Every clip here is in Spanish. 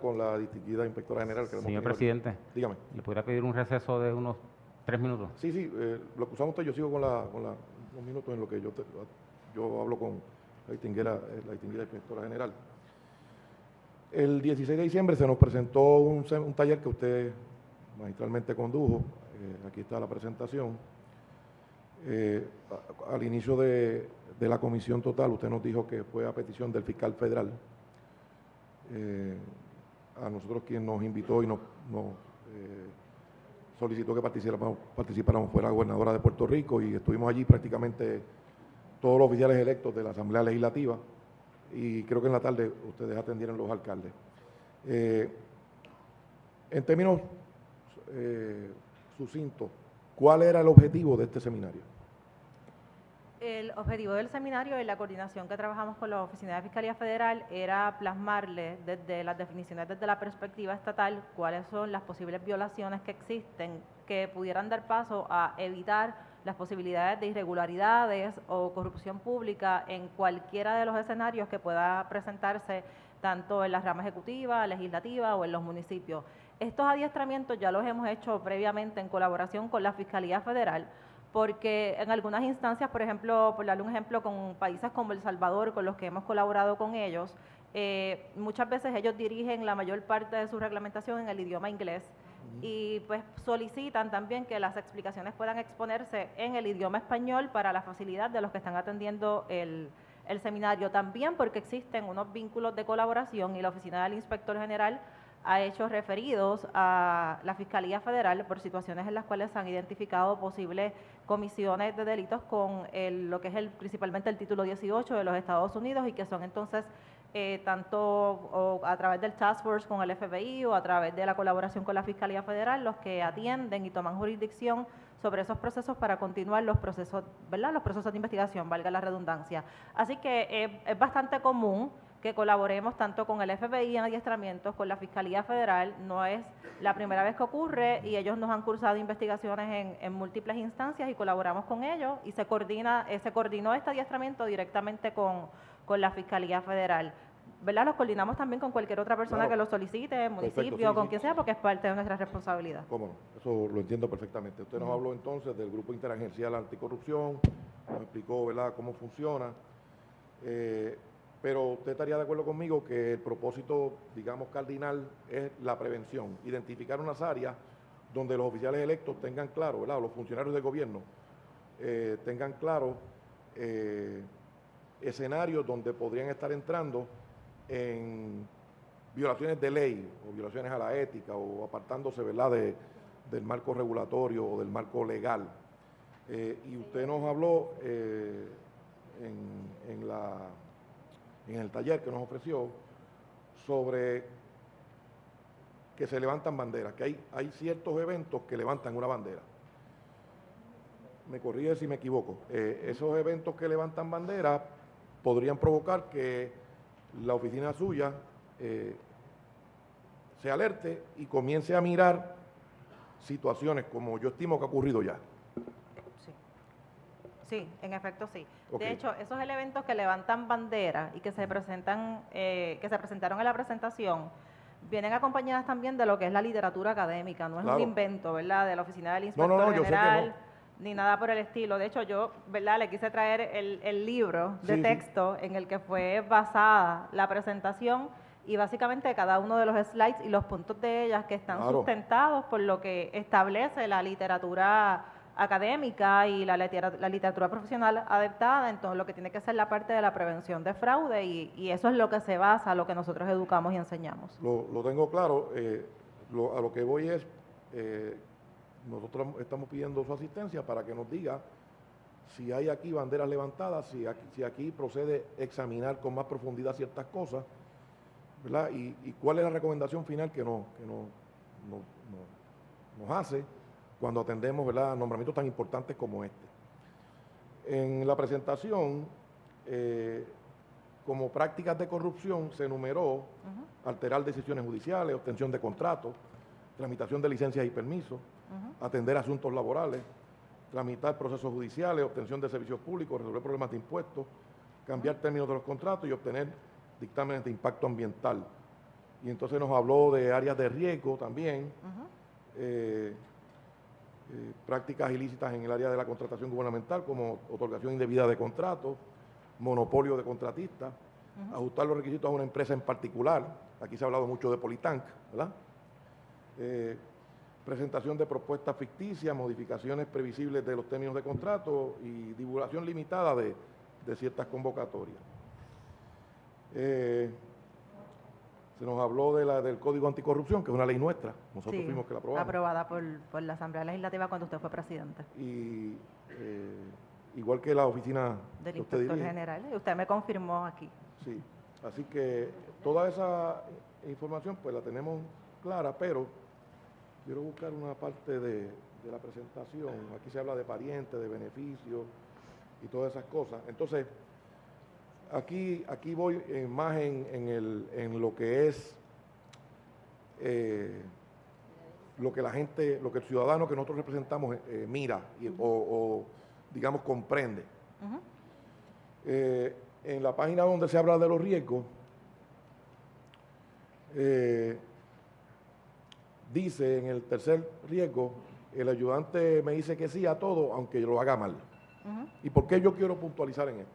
con la distinguida inspectora general. Señor presidente, dígame. ¿le podría pedir un receso de unos 3 minutos? Sí, lo que usamos usted, yo sigo con los minutos en lo que yo hablo con la distinguida inspectora general. El 16 de diciembre se nos presentó un taller que usted magistralmente condujo. Aquí está la presentación. Al inicio de la comisión total, usted nos dijo que fue a petición del fiscal federal, a nosotros quien nos invitó y nos solicitó que participáramos fue la gobernadora de Puerto Rico, y estuvimos allí prácticamente todos los oficiales electos de la Asamblea Legislativa, y creo que en la tarde ustedes atendieron los alcaldes. En términos sucintos, ¿cuál era el objetivo de este seminario? El objetivo del seminario y la coordinación que trabajamos con la Oficina de Fiscalía Federal era plasmarle desde las definiciones, desde la perspectiva estatal, cuáles son las posibles violaciones que existen que pudieran dar paso a evitar las posibilidades de irregularidades o corrupción pública en cualquiera de los escenarios que pueda presentarse tanto en la rama ejecutiva, legislativa o en los municipios. Estos adiestramientos ya los hemos hecho previamente en colaboración con la Fiscalía Federal, porque en algunas instancias, por ejemplo, por darle un ejemplo, con países como El Salvador, con los que hemos colaborado con ellos, muchas veces ellos dirigen la mayor parte de su reglamentación en el idioma inglés y pues solicitan también que las explicaciones puedan exponerse en el idioma español para la facilidad de los que están atendiendo el seminario. También porque existen unos vínculos de colaboración y la Oficina del Inspector General ha hecho referidos a la Fiscalía Federal por situaciones en las cuales se han identificado posibles comisiones de delitos con lo que es principalmente el título 18 de los Estados Unidos, y que son entonces tanto a través del Task Force con el FBI o a través de la colaboración con la Fiscalía Federal los que atienden y toman jurisdicción sobre esos procesos para continuar los procesos, ¿verdad? Los procesos de investigación, valga la redundancia. Así que es bastante común que colaboremos tanto con el FBI en adiestramientos, con la Fiscalía Federal. No es la primera vez que ocurre, y ellos nos han cursado investigaciones en múltiples instancias y colaboramos con ellos, y se coordinó este adiestramiento directamente con la Fiscalía Federal, ¿verdad? Los coordinamos también con cualquier otra persona que lo solicite, municipio, con quien sea, porque es parte de nuestra responsabilidad. Cómo no, eso lo entiendo perfectamente. Usted nos habló entonces del Grupo Interagencial Anticorrupción, nos explicó, ¿verdad?, cómo funciona, pero usted estaría de acuerdo conmigo que el propósito, digamos, cardinal es la prevención, identificar unas áreas donde los oficiales electos tengan claro, ¿verdad?, los funcionarios del gobierno tengan claro escenarios donde podrían estar entrando en violaciones de ley o violaciones a la ética o apartándose, ¿verdad?, del marco regulatorio o del marco legal. Y usted nos habló en el taller que nos ofreció sobre que se levantan banderas, que hay ciertos eventos que levantan una bandera. Me corrige si me equivoco. Esos eventos que levantan banderas podrían provocar que la oficina suya se alerte y comience a mirar situaciones como yo estimo que ha ocurrido ya. Sí, en efecto sí. Okay. De hecho, esos eventos que levantan bandera y que se presentaron en la presentación, vienen acompañadas también de lo que es la literatura académica. No es un invento, ¿verdad?, de la Oficina del Inspector General, ni nada por el estilo. De hecho, yo, ¿verdad?, le quise traer el libro de texto en el que fue basada la presentación, y básicamente cada uno de los slides y los puntos de ellas que están sustentados por lo que establece la literatura académica y la literatura profesional adaptada en todo lo que tiene que ser la parte de la prevención de fraude, y eso es lo que se basa, lo que nosotros educamos y enseñamos. Lo tengo claro. A lo que voy es, nosotros estamos pidiendo su asistencia para que nos diga si hay aquí banderas levantadas, si aquí procede examinar con más profundidad ciertas cosas, ¿verdad? Y cuál es la recomendación final que nos hace cuando atendemos, ¿verdad?, nombramientos tan importantes como este. En la presentación, como prácticas de corrupción, se enumeró alterar decisiones judiciales, obtención de contratos, tramitación de licencias y permisos, atender asuntos laborales, tramitar procesos judiciales, obtención de servicios públicos, resolver problemas de impuestos, cambiar términos de los contratos y obtener dictámenes de impacto ambiental. Y entonces nos habló de áreas de riesgo también, Ujú. prácticas ilícitas en el área de la contratación gubernamental, como otorgación indebida de contratos, monopolio de contratistas, ajustar los requisitos a una empresa en particular. Aquí se ha hablado mucho de Politank, ¿verdad? Presentación de propuestas ficticias, modificaciones previsibles de los términos de contrato y divulgación limitada de ciertas convocatorias. Se nos habló del Código Anticorrupción, que es una ley nuestra, nosotros Sí, fuimos que la aprobamos. aprobada por la Asamblea Legislativa cuando usted fue presidente Y igual que la oficina del que usted inspector dirige. general. Y usted me confirmó aquí. Sí, así que toda esa información pues la tenemos clara, pero quiero buscar una parte de la presentación. Aquí se habla de parientes, de beneficios y todas esas cosas. Entonces, aquí voy más en lo que es lo que la gente, lo que el ciudadano que nosotros representamos mira o digamos comprende. Ujú. En la página donde se habla de los riesgos, dice en el tercer riesgo, el ayudante me dice que sí a todo, aunque yo lo haga mal. Ujú. ¿Y por qué yo quiero puntualizar en esto?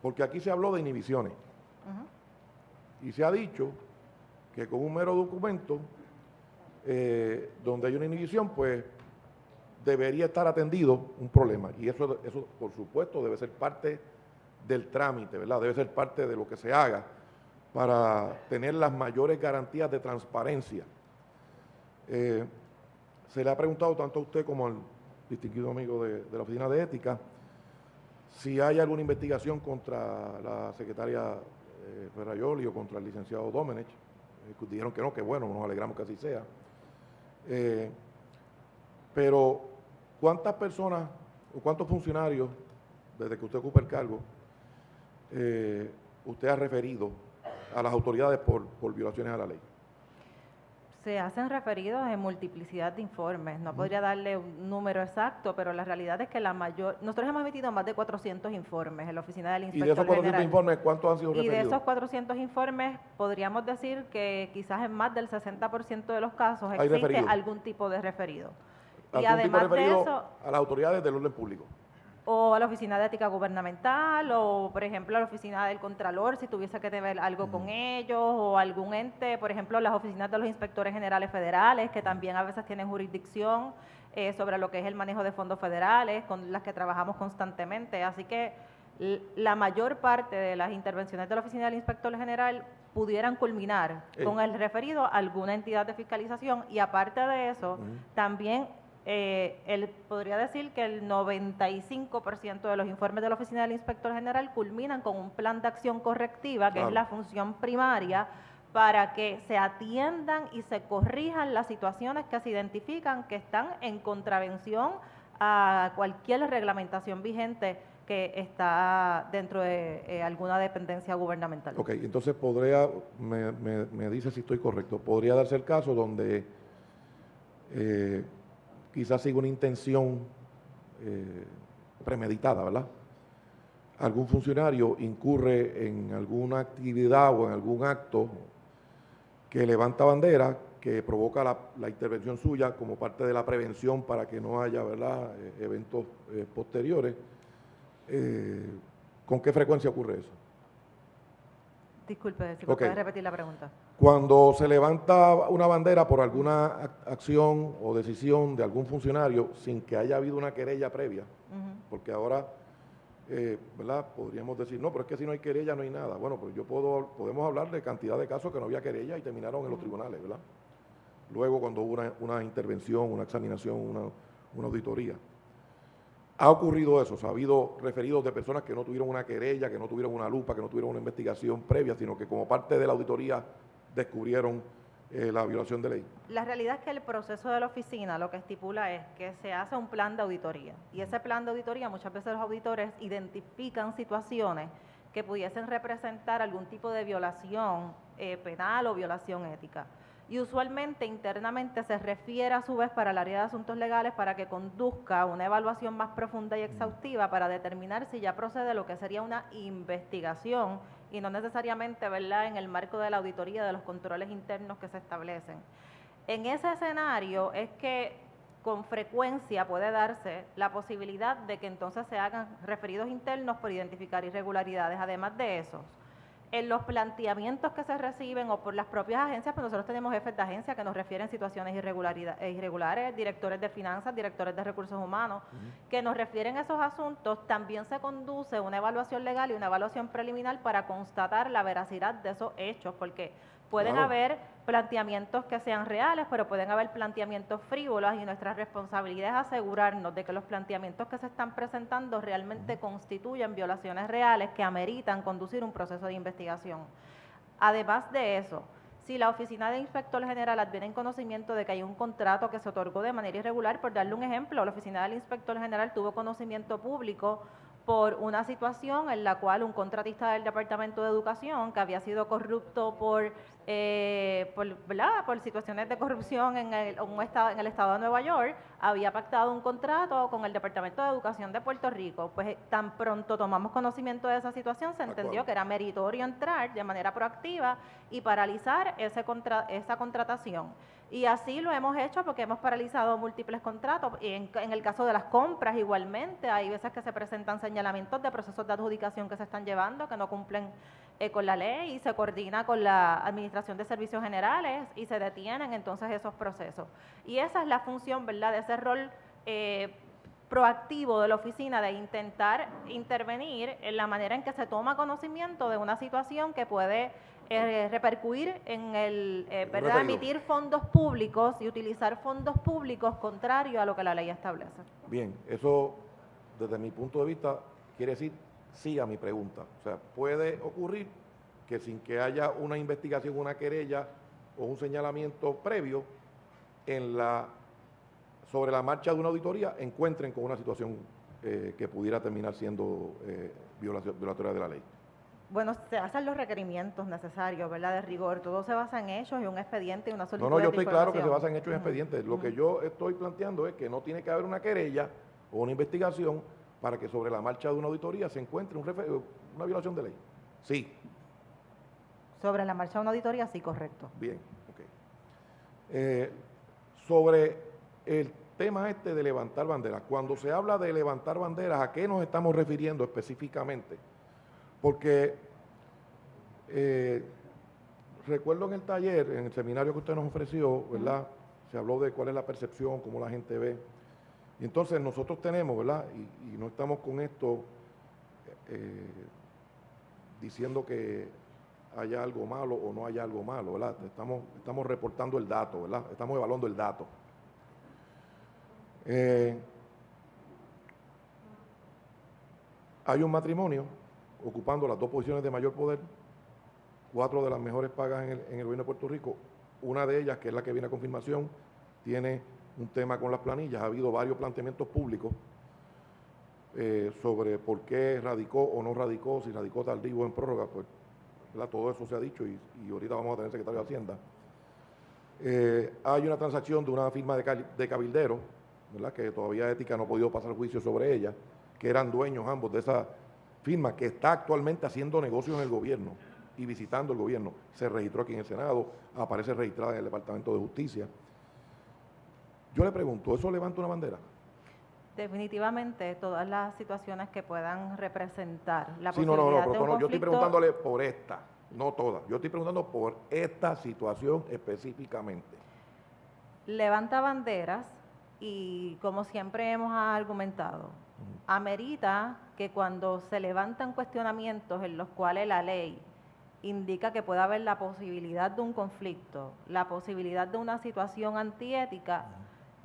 Porque aquí se habló de inhibiciones. Ujú. Y se ha dicho que con un mero documento, donde hay una inhibición, pues debería estar atendido un problema. Y eso por supuesto, debe ser parte del trámite, ¿verdad? Debe ser parte de lo que se haga para tener las mayores garantías de transparencia. Se le ha preguntado tanto a usted como al distinguido amigo de la Oficina de Ética si hay alguna investigación contra la secretaria Ferrayoli o contra el licenciado Domenech. Dijeron que no, que bueno, nos alegramos que así sea. Pero, ¿cuántas personas o cuántos funcionarios, desde que usted ocupa el cargo, usted ha referido a las autoridades por violaciones a la ley? Se hacen referidos en multiplicidad de informes. No podría darle un número exacto, pero la realidad es que nosotros hemos emitido más de 400 informes en la oficina del Y inspector de esos 400 general. informes, ¿cuántos han sido Y de referidos? esos 400 informes, podríamos decir que quizás en más del 60% de los casos Hay existe referido. algún tipo de referido. Y ¿Algún tipo además de referido eso, a las autoridades del orden público? o a la Oficina de Ética Gubernamental, o por ejemplo a la Oficina del Contralor, si tuviese que ver algo con ellos, o algún ente, por ejemplo las oficinas de los inspectores generales federales, que también a veces tienen jurisdicción sobre lo que es el manejo de fondos federales, con las que trabajamos constantemente. Así que la mayor parte de las intervenciones de la Oficina del Inspector General pudieran culminar con el referido a alguna entidad de fiscalización, y aparte de eso, también él podría decir que el 95% de los informes de la Oficina del Inspector General culminan con un plan de acción correctiva, que Claro. es la función primaria, para que se atiendan y se corrijan las situaciones que se identifican que están en contravención a cualquier reglamentación vigente que está dentro de alguna dependencia gubernamental. Ok, entonces me dice si estoy correcto, podría darse el caso donde quizás siga una intención premeditada, ¿verdad? Algún funcionario incurre en alguna actividad o en algún acto que levanta bandera, que provoca la intervención suya como parte de la prevención para que no haya, ¿verdad?, eventos posteriores. ¿Con qué frecuencia ocurre eso? Disculpe, si me Ok. puede repetir la pregunta. Cuando se levanta una bandera por alguna acción o decisión de algún funcionario sin que haya habido una querella previa, porque ahora, ¿verdad?, podríamos decir, no, pero es que si no hay querella no hay nada. Bueno, pues podemos hablar de cantidad de casos que no había querella y terminaron en los tribunales, ¿verdad? Luego, cuando hubo una intervención, una examinación, una auditoría. Ha ocurrido eso, o sea, ha habido referidos de personas que no tuvieron una querella, que no tuvieron una lupa, que no tuvieron una investigación previa, sino que como parte de la auditoría descubrieron la violación de ley. La realidad es que el proceso de la oficina lo que estipula es que se hace un plan de auditoría, y ese plan de auditoría muchas veces los auditores identifican situaciones que pudiesen representar algún tipo de violación penal o violación ética. Y usualmente internamente se refiere a su vez para el área de asuntos legales para que conduzca una evaluación más profunda y exhaustiva para determinar si ya procede lo que sería una investigación y no necesariamente, ¿verdad?, en el marco de la auditoría de los controles internos que se establecen. En ese escenario es que con frecuencia puede darse la posibilidad de que entonces se hagan referidos internos por identificar irregularidades. Además de eso, en los planteamientos que se reciben o por las propias agencias, pues nosotros tenemos jefes de agencia que nos refieren situaciones irregulares, directores de finanzas, directores de recursos humanos, que nos refieren esos asuntos. También se conduce una evaluación legal y una evaluación preliminar para constatar la veracidad de esos hechos, porque pueden haber planteamientos que sean reales, pero pueden haber planteamientos frívolos, y nuestra responsabilidad es asegurarnos de que los planteamientos que se están presentando realmente constituyen violaciones reales que ameritan conducir un proceso de investigación. Además de eso, si la Oficina de Inspector General adviene en conocimiento de que hay un contrato que se otorgó de manera irregular, por darle un ejemplo, la Oficina del Inspector General tuvo conocimiento público por una situación en la cual un contratista del Departamento de Educación, que había sido corrupto por situaciones de corrupción en el estado de Nueva York, había pactado un contrato con el Departamento de Educación de Puerto Rico. Pues tan pronto tomamos conocimiento de esa situación, se entendió que era meritorio entrar de manera proactiva y paralizar esa contratación. Y así lo hemos hecho porque hemos paralizado múltiples contratos. Y en el caso de las compras igualmente, hay veces que se presentan señalamientos de procesos de adjudicación que se están llevando, que no cumplen con la ley, y se coordina con la Administración de Servicios Generales y se detienen entonces esos procesos. Y esa es la función, ¿verdad?, de ese rol proactivo de la oficina, de intentar intervenir en la manera en que se toma conocimiento de una situación que puede repercutir en el emitir fondos públicos y utilizar fondos públicos contrario a lo que la ley establece. Bien, eso desde mi punto de vista quiere decir sí a mi pregunta. O sea, puede ocurrir que sin que haya una investigación, una querella o un señalamiento previo, sobre la marcha de una auditoría encuentren con una situación que pudiera terminar siendo violatoria de la ley. Bueno, se hacen los requerimientos necesarios, ¿verdad?, de rigor. Todo se basa en hechos y un expediente y una solicitud. No, yo estoy claro que se basa en hechos y expedientes. Lo que yo estoy planteando es que no tiene que haber una querella o una investigación para que sobre la marcha de una auditoría se encuentre una violación de ley. Sí. Sobre la marcha de una auditoría, sí, correcto. Bien, ok. Sobre el tema de levantar banderas, cuando se habla de levantar banderas, ¿a qué nos estamos refiriendo específicamente? Porque recuerdo en el taller, en el seminario que usted nos ofreció, ¿verdad? Se habló de cuál es la percepción, cómo la gente ve. Y entonces nosotros tenemos, ¿verdad? Y no estamos con esto diciendo que haya algo malo o no haya algo malo, ¿verdad? Estamos reportando el dato, ¿verdad? Estamos evaluando el dato. Hay un matrimonio ocupando las dos posiciones de mayor poder, 4 de las mejores pagas en el gobierno de Puerto Rico. Una de ellas, que es la que viene a confirmación, tiene un tema con las planillas. Ha habido varios planteamientos públicos sobre por qué radicó o no radicó, si radicó tardío o en prórroga, pues, ¿verdad? Todo eso se ha dicho y ahorita vamos a tener secretario de Hacienda. Hay una transacción de una firma de cabilderos, ¿verdad?, que todavía Ética no ha podido pasar juicio sobre ella, que eran dueños ambos de esa firma, que está actualmente haciendo negocios en el gobierno y visitando el gobierno. Se registró aquí en el Senado, aparece registrada en el Departamento de Justicia. Yo le pregunto, ¿eso levanta una bandera? Definitivamente, todas las situaciones que puedan representar la sí, posibilidad de un conflicto. Yo estoy preguntándole por esta, no todas. Yo estoy preguntando por esta situación específicamente. Levanta banderas y, como siempre hemos argumentado, amerita que cuando se levantan cuestionamientos en los cuales la ley indica que puede haber la posibilidad de un conflicto, la posibilidad de una situación antiética,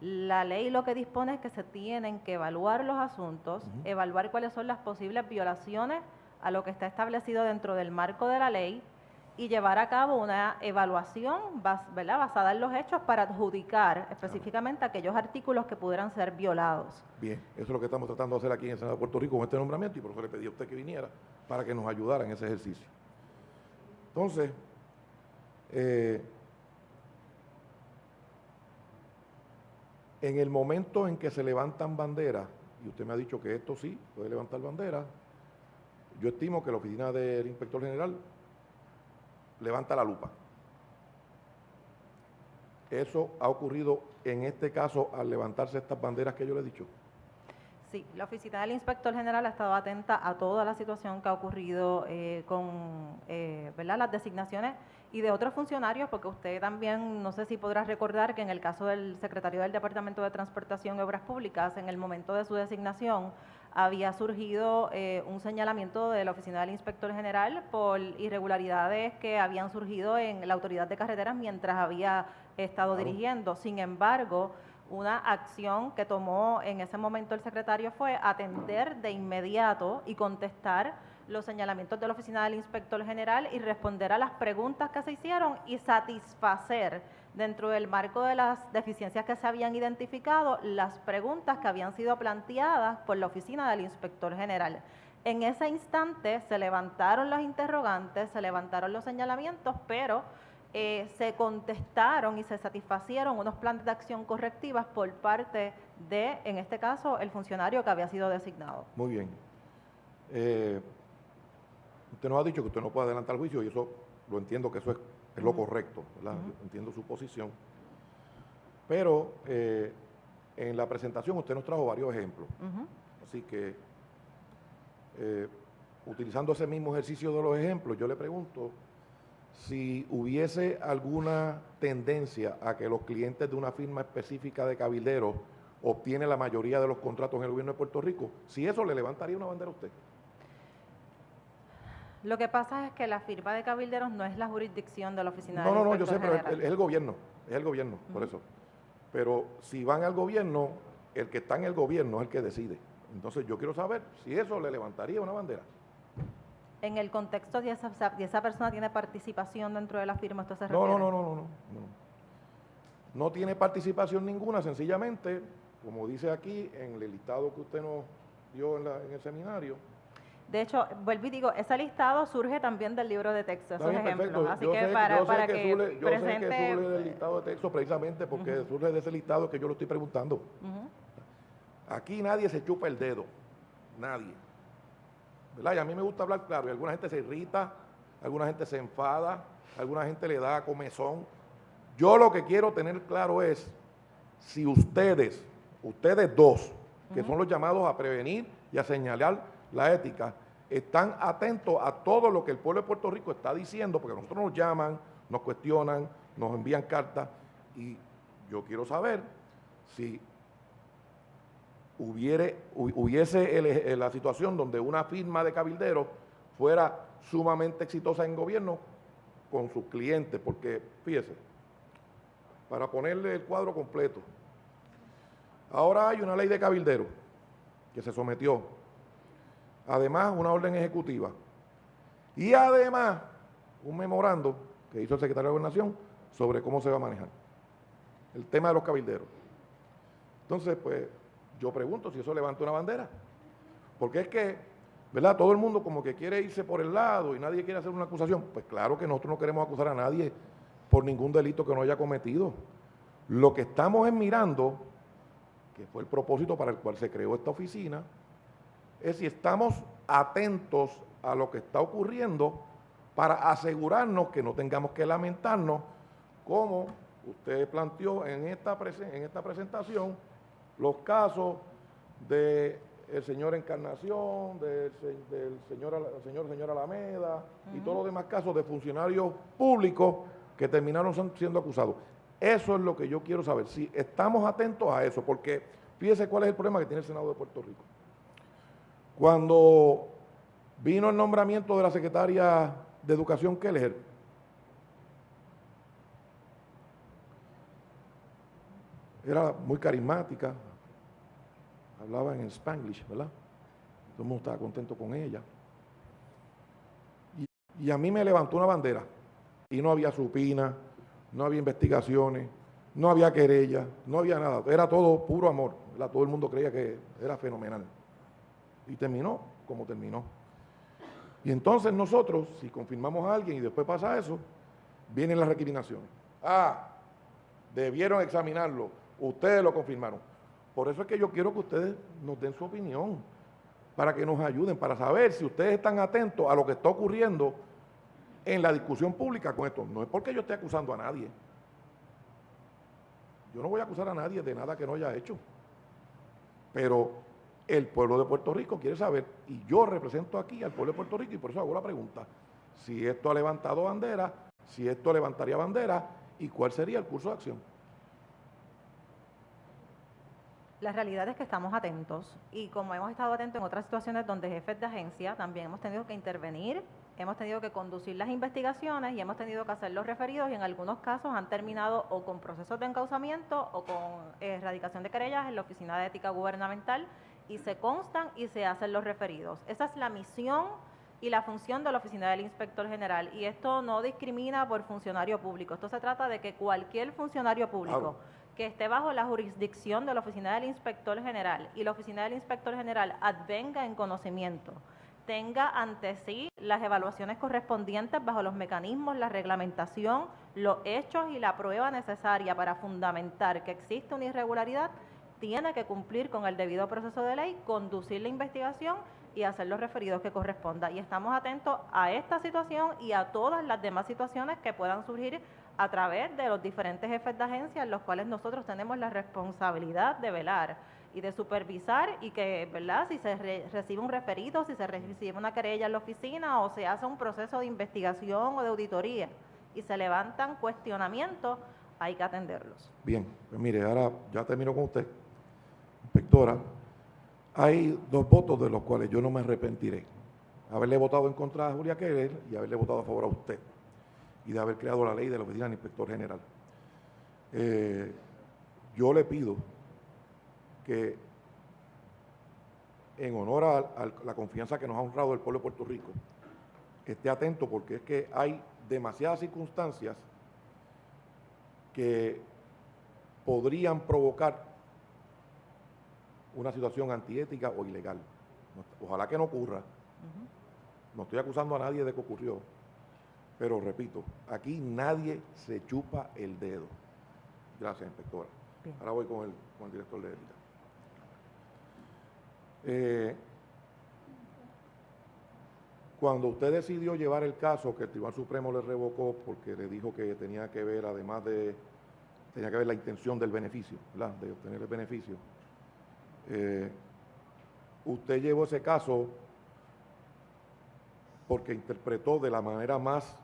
la ley lo que dispone es que se tienen que evaluar los asuntos, evaluar cuáles son las posibles violaciones a lo que está establecido dentro del marco de la ley y llevar a cabo una evaluación, ¿verdad?, basada en los hechos para adjudicar específicamente aquellos artículos que pudieran ser violados. Bien, eso es lo que estamos tratando de hacer aquí en el Senado de Puerto Rico con este nombramiento, y por eso le pedí a usted que viniera para que nos ayudara en ese ejercicio. Entonces, en el momento en que se levantan banderas, y usted me ha dicho que esto sí puede levantar banderas, yo estimo que la oficina del inspector general levanta la lupa. ¿Eso ha ocurrido en este caso al levantarse estas banderas que yo le he dicho? Sí, la oficina del inspector general ha estado atenta a toda la situación que ha ocurrido con ¿verdad? Las designaciones y de otros funcionarios, porque usted también, no sé si podrá recordar que en el caso del secretario del Departamento de Transportación y Obras Públicas, en el momento de su designación, había surgido un señalamiento de la oficina del inspector general por irregularidades que habían surgido en la autoridad de carreteras mientras había estado dirigiendo. Sin embargo, una acción que tomó en ese momento el secretario fue atender de inmediato y contestar los señalamientos de la oficina del inspector general y responder a las preguntas que se hicieron y satisfacer dentro del marco de las deficiencias que se habían identificado las preguntas que habían sido planteadas por la oficina del inspector general. En ese instante se levantaron los interrogantes, se levantaron los señalamientos, pero se contestaron y se satisfacieron unos planes de acción correctivas por parte de, en este caso, el funcionario que había sido designado. Muy bien. Usted nos ha dicho que usted no puede adelantar el juicio y eso lo entiendo que eso es lo correcto, ¿verdad? Yo entiendo su posición. Pero en la presentación usted nos trajo varios ejemplos. Así que, utilizando ese mismo ejercicio de los ejemplos, yo le pregunto si hubiese alguna tendencia a que los clientes de una firma específica de cabilderos obtienen la mayoría de los contratos en el gobierno de Puerto Rico, si eso le levantaría una bandera a usted. Lo que pasa es que la firma de cabilderos no es la jurisdicción de la oficina No, del no, inspector yo sé, pero general. es el gobierno, por eso. Pero si van al gobierno, el que está en el gobierno es el que decide. Entonces yo quiero saber si eso le levantaría una bandera. En el contexto de esa persona tiene participación dentro de la firma, ¿esto se No, refiere? no. No tiene participación ninguna, sencillamente, como dice aquí en el listado que usted nos dio en el seminario. De hecho, vuelvo y digo, ese listado surge también del libro de texto, esos Está bien, ejemplos. perfecto. Así Yo que sé para que que surge presente... del listado de texto precisamente porque surge de ese listado que yo lo estoy preguntando. Aquí nadie se chupa el dedo, nadie. ¿Verdad? Y a mí me gusta hablar claro, y alguna gente se irrita, alguna gente se enfada, alguna gente le da comezón. Yo lo que quiero tener claro es si ustedes dos, que son los llamados a prevenir y a señalar la ética, están atentos a todo lo que el pueblo de Puerto Rico está diciendo, porque nosotros nos llaman, nos cuestionan, nos envían cartas, y yo quiero saber si hubiese la situación donde una firma de cabilderos fuera sumamente exitosa en gobierno con sus clientes, porque fíjese, para ponerle el cuadro completo, ahora hay una ley de cabilderos que se sometió, además una orden ejecutiva y además un memorando que hizo el secretario de Gobernación sobre cómo se va a manejar el tema de los cabilderos. Entonces, pues, yo pregunto si eso levanta una bandera, porque es que, ¿verdad? Todo el mundo como que quiere irse por el lado y nadie quiere hacer una acusación. Pues claro que nosotros no queremos acusar a nadie por ningún delito que no haya cometido. Lo que estamos mirando, que fue el propósito para el cual se creó esta oficina, es si estamos atentos a lo que está ocurriendo para asegurarnos que no tengamos que lamentarnos, como usted planteó en esta presentación, los casos del señor Encarnación, del señor Alameda y todos los demás casos de funcionarios públicos que terminaron siendo acusados. Eso es lo que yo quiero saber, si estamos atentos a eso, porque fíjese cuál es el problema que tiene el Senado de Puerto Rico. Cuando vino el nombramiento de la secretaria de Educación Keller, era muy carismática, hablaba en Spanglish, ¿verdad? Todo el mundo estaba contento con ella. Y a mí me levantó una bandera, y no había supina, no había investigaciones, no había querella, no había nada, era todo puro amor, ¿verdad? Todo el mundo creía que era fenomenal. Y terminó como terminó. Y entonces nosotros, si confirmamos a alguien y después pasa eso, vienen las recriminaciones. Debieron examinarlo, ustedes lo confirmaron. Por eso es que yo quiero que ustedes nos den su opinión. para que nos ayuden, para saber si ustedes están atentos a lo que está ocurriendo en la discusión pública con esto. No es porque yo esté acusando a nadie. Yo no voy a acusar a nadie de nada que no haya hecho. Pero el pueblo de Puerto Rico quiere saber, y yo represento aquí al pueblo de Puerto Rico, y por eso hago la pregunta, si esto ha levantado bandera, si esto levantaría bandera, y cuál sería el curso de acción. La realidad es que estamos atentos y como hemos estado atentos en otras situaciones donde jefes de agencia también hemos tenido que intervenir, hemos tenido que conducir las investigaciones y hemos tenido que hacer los referidos y en algunos casos han terminado o con procesos de encauzamiento o con erradicación de querellas en la Oficina de Ética Gubernamental y se constan y se hacen los referidos. Esa es la misión y la función de la Oficina del Inspector General y esto no discrimina por funcionario público, esto se trata de que cualquier funcionario público que esté bajo la jurisdicción de la Oficina del Inspector General y la Oficina del Inspector General advenga en conocimiento, tenga ante sí las evaluaciones correspondientes bajo los mecanismos, la reglamentación, los hechos y la prueba necesaria para fundamentar que existe una irregularidad, tiene que cumplir con el debido proceso de ley, conducir la investigación y hacer los referidos que corresponda. Y estamos atentos a esta situación y a todas las demás situaciones que puedan surgir a través de los diferentes jefes de agencia en los cuales nosotros tenemos la responsabilidad de velar y de supervisar y que, ¿verdad?, si se recibe un referido, si se recibe una querella en la oficina o se hace un proceso de investigación o de auditoría y se levantan cuestionamientos, hay que atenderlos. Bien, pues mire, ahora ya termino con usted, inspectora. Hay 2 votos de los cuales yo no me arrepentiré. Haberle votado en contra a Julia Keller y haberle votado a favor a usted. Y de haber creado la ley de la Oficina del Inspector General. Yo le pido que, en honor a la confianza que nos ha honrado el pueblo de Puerto Rico, esté atento porque es que hay demasiadas circunstancias que podrían provocar una situación antiética o ilegal. Ojalá que no ocurra. No estoy acusando a nadie de que ocurrió. Pero repito, aquí nadie se chupa el dedo. Gracias, inspectora. Bien. Ahora voy con el director de ética. Cuando usted decidió llevar el caso que el Tribunal Supremo le revocó porque le dijo que tenía que ver, además de, tenía que ver la intención del beneficio, ¿verdad?, de obtener el beneficio, usted llevó ese caso porque interpretó de la manera más,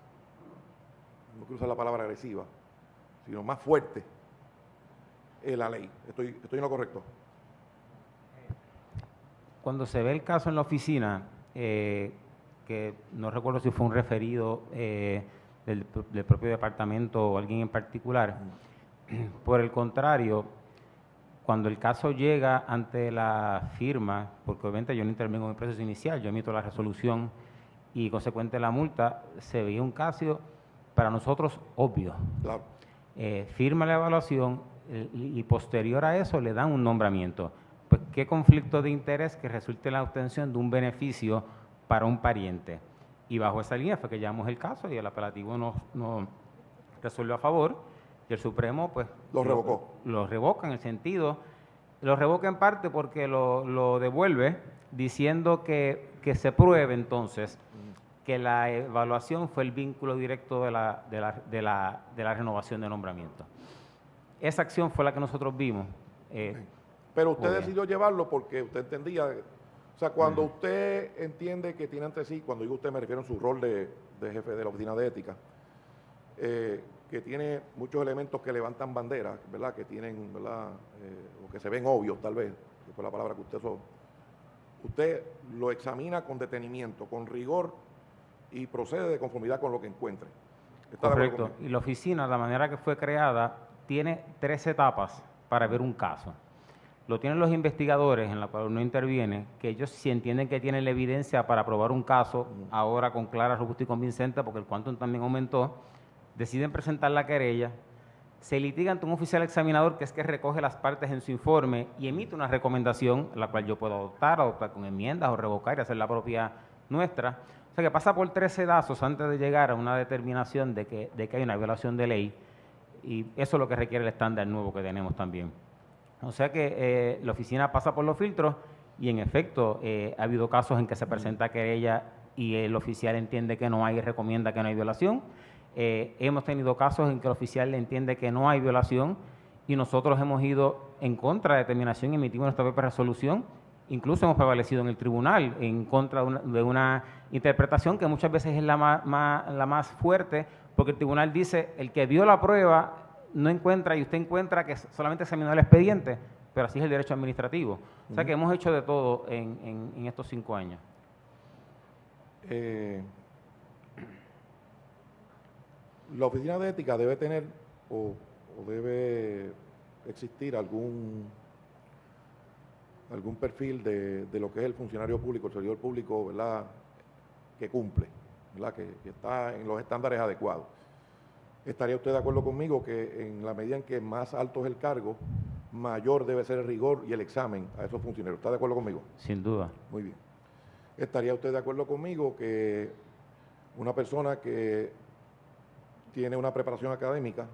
no quiero usar la palabra agresiva, sino más fuerte la ley. ¿Estoy en lo correcto? Cuando se ve el caso en la oficina, que no recuerdo si fue un referido del propio departamento o alguien en particular, por el contrario, cuando el caso llega ante la firma, porque obviamente yo no intervengo en el proceso inicial, yo emito la resolución y consecuente la multa, se veía un caso para nosotros obvio. Claro. Firma la evaluación y posterior a eso le dan un nombramiento. Pues, ¿qué conflicto de interés que resulte en la obtención de un beneficio para un pariente? Y bajo esa línea fue que llevamos el caso y el apelativo nos resolvió a favor y el Supremo pues lo revocó. Lo revoca en el sentido, lo revoca en parte porque lo devuelve diciendo que se pruebe entonces que la evaluación fue el vínculo directo de la renovación de nombramiento. Esa acción fue la que nosotros vimos. Pero usted decidió llevarlo porque usted entendía, o sea, cuando usted entiende que tiene ante sí, cuando digo usted me refiero a su rol de jefe de la Oficina de Ética, que tiene muchos elementos que levantan banderas, ¿verdad?, que tienen, ¿verdad?, o que se ven obvios tal vez, que fue la palabra que usted usó. Usted lo examina con detenimiento, con rigor y procede de conformidad con lo que encuentre. Correcto. Y la oficina, la manera que fue creada, tiene 3 etapas para ver un caso. Lo tienen los investigadores, en la cual uno interviene, que ellos si entienden que tienen la evidencia para probar un caso, ahora con clara, robusta y convincente, porque el quantum también aumentó, deciden presentar la querella, se litiga ante un oficial examinador que es que recoge las partes en su informe y emite una recomendación, la cual yo puedo adoptar con enmiendas o revocar y hacer la propia nuestra. O sea que pasa por 3 sedazos antes de llegar a una determinación de que hay una violación de ley y eso es lo que requiere el estándar nuevo que tenemos también. O sea que la oficina pasa por los filtros y en efecto ha habido casos en que se presenta querella y el oficial entiende que no hay y recomienda que no hay violación. Hemos tenido casos en que el oficial entiende que no hay violación y nosotros hemos ido en contra de la determinación y emitimos nuestra propia resolución. Incluso hemos prevalecido en el tribunal en contra de una interpretación que muchas veces es la más fuerte, porque el tribunal dice, el que vio la prueba no encuentra y usted encuentra que solamente examinó el expediente, pero así es el derecho administrativo. O sea que hemos hecho de todo en estos 5 años. La Oficina de Ética debe tener o debe existir algún perfil de lo que es el funcionario público, el servidor público, ¿verdad?, que cumple, ¿verdad?, que está en los estándares adecuados. ¿Estaría usted de acuerdo conmigo que en la medida en que más alto es el cargo, mayor debe ser el rigor y el examen a esos funcionarios? ¿Está de acuerdo conmigo? Sin duda. Muy bien. ¿Estaría usted de acuerdo conmigo que una persona que tiene una preparación académica,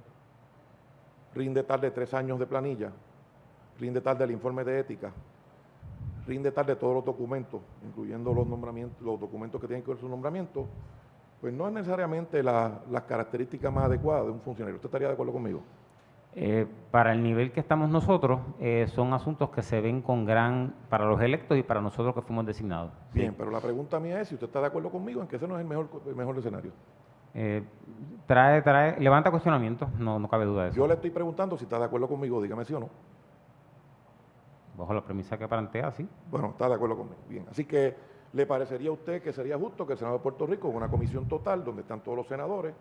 rinde tarde 3 años de planilla, rinde tarde el informe de ética, rinde tarde todos los documentos, incluyendo los nombramientos, los documentos que tienen que ver su nombramiento, pues no es necesariamente las características más adecuadas de un funcionario? ¿Usted estaría de acuerdo conmigo? Para el nivel que estamos nosotros, son asuntos que se ven para los electos y para nosotros que fuimos designados. Bien, Sí. pero la pregunta mía es si usted está de acuerdo conmigo en que ese no es el mejor escenario. Levanta cuestionamientos, no cabe duda de eso. Yo le estoy preguntando si está de acuerdo conmigo, dígame sí o no. Bajo la premisa que plantea, sí. Bueno, está de acuerdo conmigo. Bien, así que ¿le parecería a usted que sería justo que el Senado de Puerto Rico, con una comisión total donde están todos los senadores,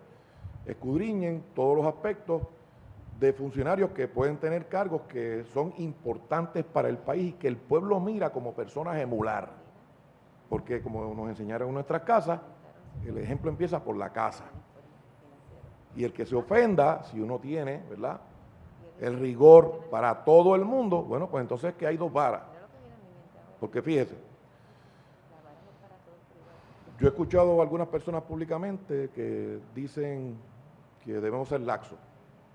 escudriñen todos los aspectos de funcionarios que pueden tener cargos que son importantes para el país y que el pueblo mira como personas a emular? Porque como nos enseñaron en nuestras casas, el ejemplo empieza por la casa. Y el que se ofenda, si uno tiene, ¿verdad?, el rigor para todo el mundo, bueno, pues entonces que hay 2 varas. Porque fíjese, yo he escuchado a algunas personas públicamente que dicen que debemos ser laxos,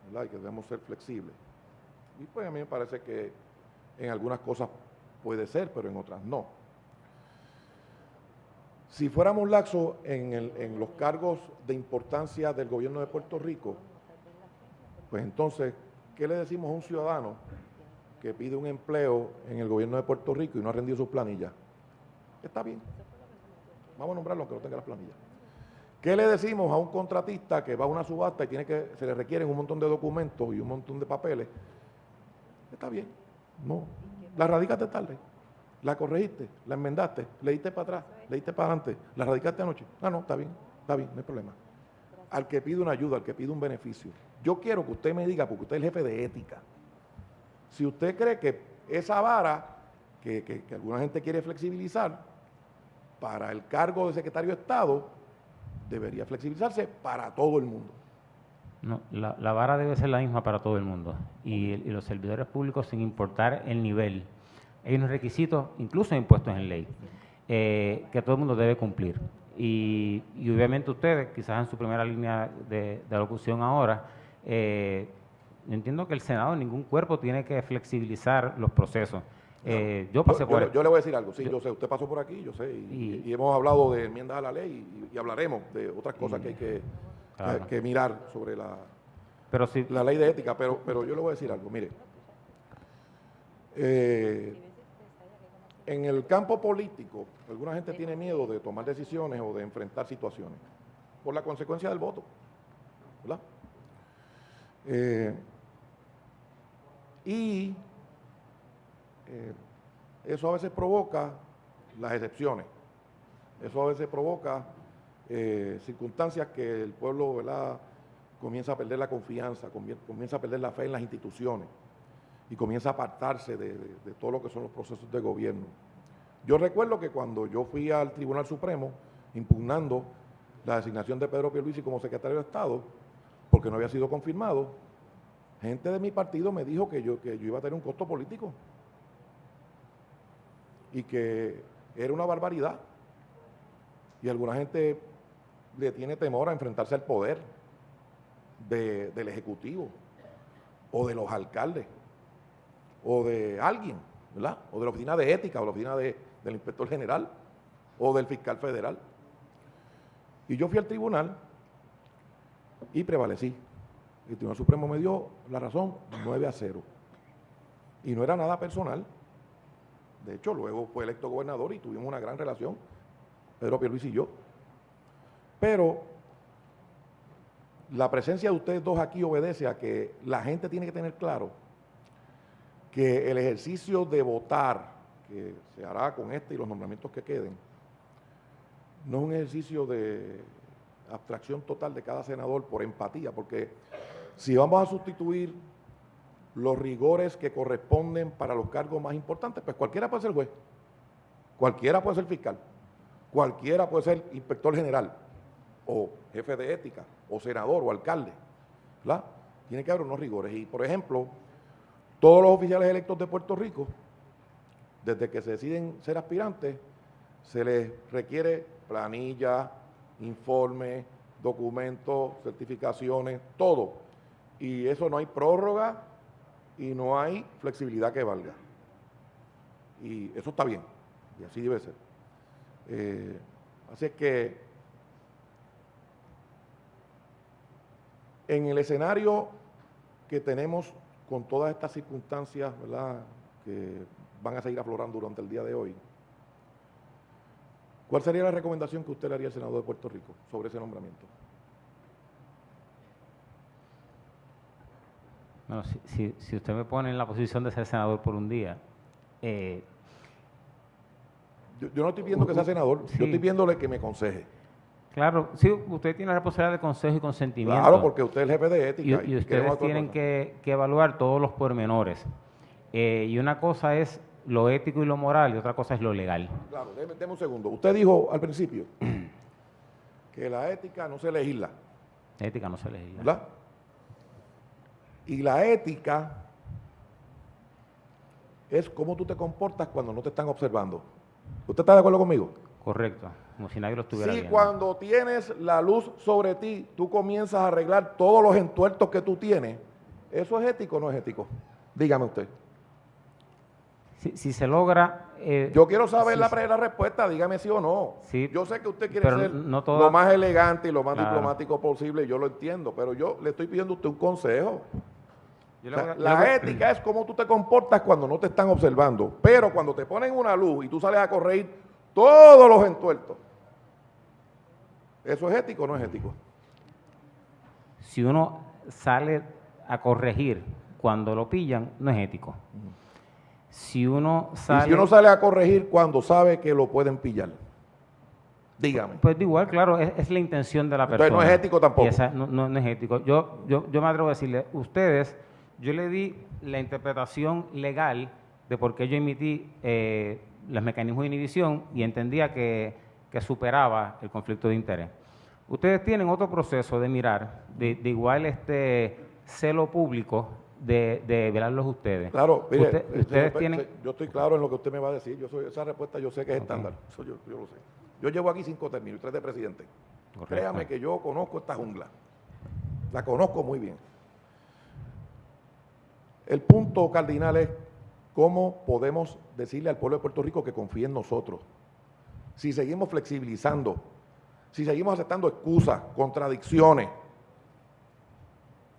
¿verdad?, y que debemos ser flexibles. Y pues a mí me parece que en algunas cosas puede ser, pero en otras no. Si fuéramos laxos en los cargos de importancia del gobierno de Puerto Rico, pues entonces, ¿qué le decimos a un ciudadano que pide un empleo en el gobierno de Puerto Rico y no ha rendido sus planillas? Está bien, vamos a nombrarlo aunque no tenga las planillas. ¿Qué le decimos a un contratista que va a una subasta y se le requieren un montón de documentos y un montón de papeles? Está bien, no, la radicaste tarde, la corregiste, la enmendaste, le diste para atrás, le diste para adelante, la radicaste anoche. No, está bien, no hay problema. Al que pide una ayuda, al que pide un beneficio. Yo quiero que usted me diga, porque usted es el jefe de ética, si usted cree que esa vara que alguna gente quiere flexibilizar para el cargo de secretario de Estado, debería flexibilizarse para todo el mundo. No, la vara debe ser la misma para todo el mundo. Y los servidores públicos, sin importar el nivel, hay unos requisitos, incluso impuestos en ley, que todo el mundo debe cumplir. Y obviamente ustedes, quizás en su primera línea de locución ahora, entiendo que el Senado, ningún cuerpo tiene que flexibilizar los procesos. Yo pasé por... Yo le voy a decir algo, sí, yo sé, usted pasó por aquí, yo sé, y hemos hablado de enmiendas a la ley y hablaremos de otras cosas que hay que mirar sobre la ley de ética, pero yo le voy a decir algo, mire. En el campo político, alguna gente tiene miedo de tomar decisiones o de enfrentar situaciones por la consecuencia del voto, ¿verdad? Eso a veces provoca las excepciones, eso a veces provoca circunstancias que el pueblo, ¿verdad?, comienza a perder la confianza, comienza a perder la fe en las instituciones y comienza a apartarse de todo lo que son los procesos de gobierno. Yo recuerdo que cuando yo fui al Tribunal Supremo impugnando la designación de Pedro Pierluisi como secretario de Estado, porque no había sido confirmado, gente de mi partido me dijo que yo iba a tener un costo político y que era una barbaridad. Y alguna gente le tiene temor a enfrentarse al poder del Ejecutivo o de los alcaldes o de alguien, ¿verdad? O de la oficina de ética, o de la oficina del inspector general, o del fiscal federal. Y yo fui al tribunal y prevalecí. El Tribunal Supremo me dio la razón 9-0. Y no era nada personal. De hecho, luego fue electo gobernador y tuvimos una gran relación, Pedro Pierluisi y yo. Pero la presencia de ustedes dos aquí obedece a que la gente tiene que tener claro que el ejercicio de votar, que se hará con este y los nombramientos que queden, no es un ejercicio de abstracción total de cada senador por empatía, porque si vamos a sustituir los rigores que corresponden para los cargos más importantes, pues cualquiera puede ser juez, cualquiera puede ser fiscal, cualquiera puede ser inspector general, o jefe de ética, o senador, o alcalde, ¿verdad? Tiene que haber unos rigores. Y, por ejemplo, todos los oficiales electos de Puerto Rico, desde que se deciden ser aspirantes, se les requiere planilla, informe, documentos, certificaciones, todo. Y eso no hay prórroga y no hay flexibilidad que valga. Y eso está bien, y así debe ser. Así es que en el escenario que tenemos con todas estas circunstancias, ¿verdad?, que van a seguir aflorando durante el día de hoy, ¿cuál sería la recomendación que usted le haría al Senado de Puerto Rico sobre ese nombramiento? Bueno, si usted me pone en la posición de ser senador por un día, yo no estoy pidiendo que sea senador, sí. Yo estoy pidiéndole que me aconseje. Claro, sí, usted tiene la responsabilidad de consejo y consentimiento. Claro, porque usted es el jefe de ética. Y ustedes tienen que evaluar todos los pormenores. Y una cosa es lo ético y lo moral y otra cosa es lo legal. Claro, déme un segundo. Usted dijo al principio que la ética no se legisla. La ética no se legisla. ¿Verdad? Y la ética es cómo tú te comportas cuando no te están observando. ¿Usted está de acuerdo conmigo? Correcto, como si nadie lo estuviera viendo. Si cuando tienes la luz sobre ti, tú comienzas a arreglar todos los entuertos que tú tienes, ¿eso es ético o no es ético? Dígame usted. Si se logra... Yo quiero saber la respuesta, dígame sí o no. Sí, yo sé que usted quiere ser no lo más elegante y lo más claro, diplomático posible, yo lo entiendo, pero yo le estoy pidiendo a usted un consejo. La ética es cómo tú te comportas cuando no te están observando, pero cuando te ponen una luz y tú sales a corregir todos los entuertos, ¿eso es ético o no es ético? Si uno sale a corregir cuando lo pillan, no es ético. Si uno sale a corregir cuando sabe que lo pueden pillar, dígame. Pues igual, claro, es la intención de la persona. Entonces no es ético tampoco. No es ético. Yo me atrevo a decirle, ustedes, yo le di la interpretación legal de por qué yo emití los mecanismos de inhibición y entendía que superaba el conflicto de interés. Ustedes tienen otro proceso de mirar, de igual celo público, de velarlos ustedes. Claro, mire, ustedes tienen... yo estoy claro en lo que usted me va a decir. Esa respuesta yo sé que es estándar. Eso yo lo sé. Yo llevo aquí 5 términos y 3 de presidente. Correcto. Créame que yo conozco esta jungla. La conozco muy bien. El punto cardinal es cómo podemos decirle al pueblo de Puerto Rico que confíe en nosotros. Si seguimos flexibilizando, si seguimos aceptando excusas, contradicciones,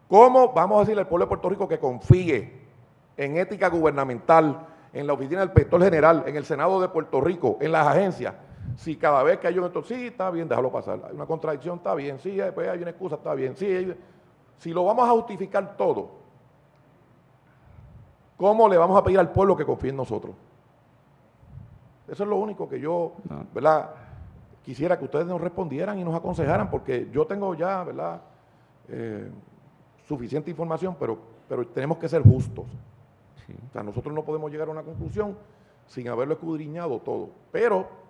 ¿cómo vamos a decirle al pueblo de Puerto Rico que confíe en ética gubernamental, en la oficina del inspector general, en el Senado de Puerto Rico, en las agencias? Si cada vez que hay un entonces, sí, está bien, déjalo pasar. Hay una contradicción, está bien. Sí, después hay una excusa, está bien. Sí, si lo vamos a justificar todo, ¿cómo le vamos a pedir al pueblo que confíe en nosotros? Eso es lo único que yo, ¿verdad?, quisiera que ustedes nos respondieran y nos aconsejaran, porque yo tengo ya, ¿verdad?, suficiente información, pero tenemos que ser justos. Sí. O sea, nosotros no podemos llegar a una conclusión sin haberlo escudriñado todo. Pero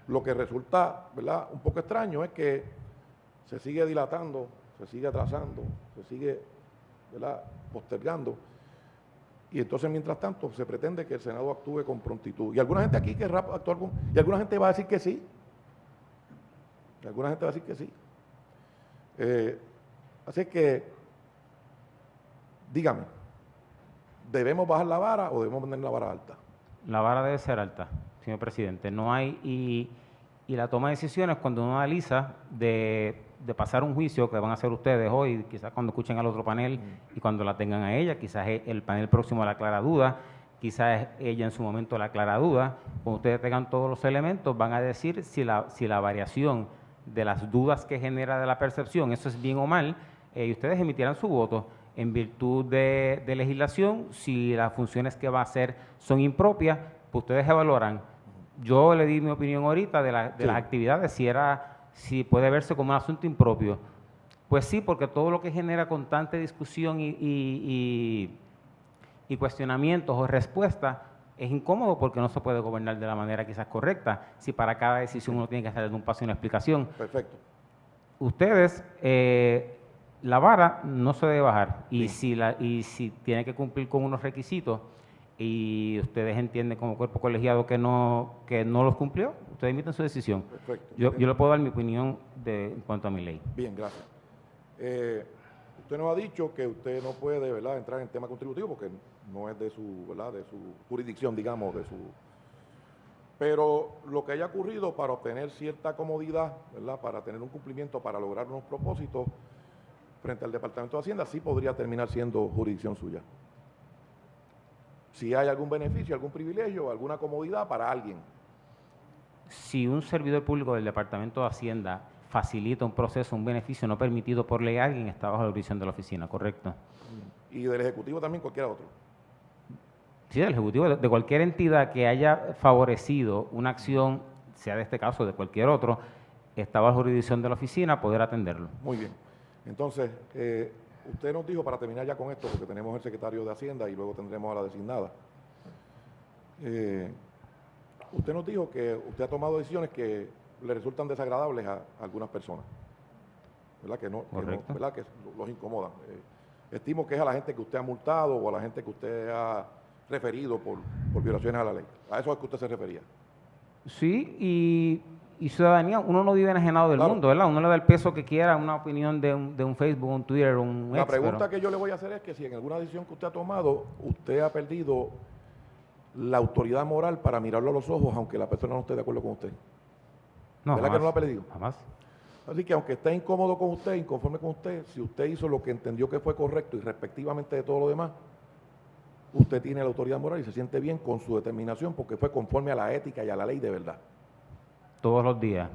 lo que resulta, ¿verdad?, un poco extraño es que se sigue dilatando, se sigue atrasando, se sigue, ¿verdad?, postergando. Y entonces, mientras tanto, se pretende que el Senado actúe con prontitud. Y alguna gente aquí querrá actuar y alguna gente va a decir que sí. Y alguna gente va a decir que sí. Así que, dígame, ¿debemos bajar la vara o debemos poner la vara alta? La vara debe ser alta, señor presidente. No hay, y la toma de decisiones, cuando uno analiza de pasar un juicio que van a hacer ustedes hoy, quizás cuando escuchen al otro panel y cuando la tengan a ella, quizás el panel próximo la aclara duda, quizás ella en su momento la aclara duda, cuando ustedes tengan todos los elementos, van a decir si la variación de las dudas que genera de la percepción, eso es bien o mal, y ustedes emitirán su voto en virtud de legislación. Si las funciones que va a hacer son impropias, pues ustedes evaluarán. Yo le di mi opinión ahorita de las actividades, si puede verse como un asunto impropio. Pues sí, porque todo lo que genera constante discusión y cuestionamientos o respuestas es incómodo, porque no se puede gobernar de la manera quizás correcta, si para cada decisión uno tiene que hacer un paso y una explicación. Perfecto. Ustedes, la vara no se debe bajar, y si tiene que cumplir con unos requisitos y ustedes entienden como cuerpo colegiado que no los cumplió, ustedes emiten su decisión. Perfecto. Yo le puedo dar mi opinión en cuanto a mi ley. Bien, gracias. Usted nos ha dicho que usted no puede, ¿verdad?, entrar en el tema contributivo porque no es de su, ¿verdad?, de su jurisdicción, digamos, pero lo que haya ocurrido para obtener cierta comodidad, ¿verdad?, para tener un cumplimiento, para lograr unos propósitos frente al Departamento de Hacienda, sí podría terminar siendo jurisdicción suya. Si hay algún beneficio, algún privilegio, alguna comodidad para alguien. Si un servidor público del Departamento de Hacienda facilita un proceso, un beneficio no permitido por ley, alguien está bajo la jurisdicción de la oficina, ¿correcto? Y del Ejecutivo también, cualquier otro. Sí, del Ejecutivo, de cualquier entidad que haya favorecido una acción, sea de este caso o de cualquier otro, está bajo la jurisdicción de la oficina, poder atenderlo. Muy bien. Entonces, usted nos dijo, para terminar ya con esto, porque tenemos el secretario de Hacienda y luego tendremos a la designada, usted nos dijo que usted ha tomado decisiones que le resultan desagradables a algunas personas, ¿verdad? ¿Verdad?, que los incomodan. Estimo que es a la gente que usted ha multado o a la gente que usted ha referido por violaciones a la ley. A eso es que usted se refería. Sí, y ciudadanía, uno no vive enajenado del mundo, ¿verdad? Uno le da el peso que quiera a una opinión de un Facebook, un Twitter, un La pregunta que yo le voy a hacer es que si en alguna decisión que usted ha tomado, usted ha perdido la autoridad moral para mirarlo a los ojos, aunque la persona no esté de acuerdo con usted. No, ¿Verdad jamás, que no lo ha perdido? Jamás. Así que aunque esté incómodo con usted, inconforme con usted, si usted hizo lo que entendió que fue correcto y respectivamente de todo lo demás, usted tiene la autoridad moral y se siente bien con su determinación porque fue conforme a la ética y a la ley de verdad. Todos los días.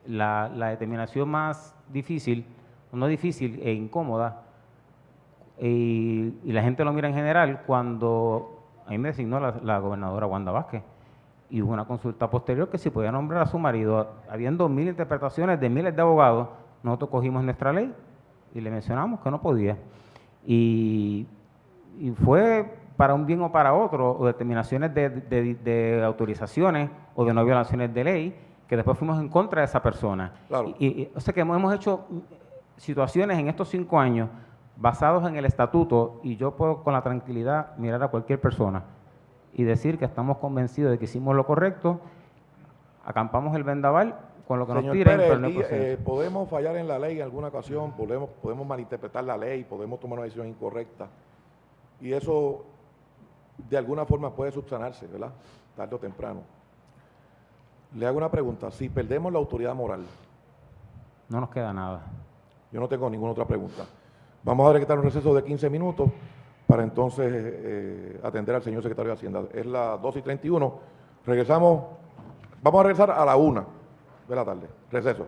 La determinación más difícil, no difícil e incómoda, y la gente lo mira en general, cuando a mí me designó la gobernadora Wanda Vázquez, y hubo una consulta posterior que si podía nombrar a su marido, habiendo 1000 interpretaciones de miles de abogados, nosotros cogimos nuestra ley y le mencionamos que no podía. Y fue para un bien o para otro, o determinaciones de autorizaciones o de no violaciones de ley, que después fuimos en contra de esa persona. Claro. O sea que hemos hecho situaciones en estos 5 años basados en el estatuto, y yo puedo con la tranquilidad mirar a cualquier persona y decir que estamos convencidos de que hicimos lo correcto, acampamos el vendaval con lo que Señor nos tiren, Pérez, pero no hay proceso. podemos fallar en la ley en alguna ocasión, podemos malinterpretar la ley, podemos tomar una decisión incorrecta, y eso de alguna forma puede subsanarse, ¿verdad?, tarde o temprano. Le hago una pregunta, si perdemos la autoridad moral. No nos queda nada. Yo no tengo ninguna otra pregunta. Vamos a decretar un receso de 15 minutos para entonces atender al señor secretario de Hacienda. Es las 2:31. Regresamos, vamos a regresar a la 1 de la tarde. Receso.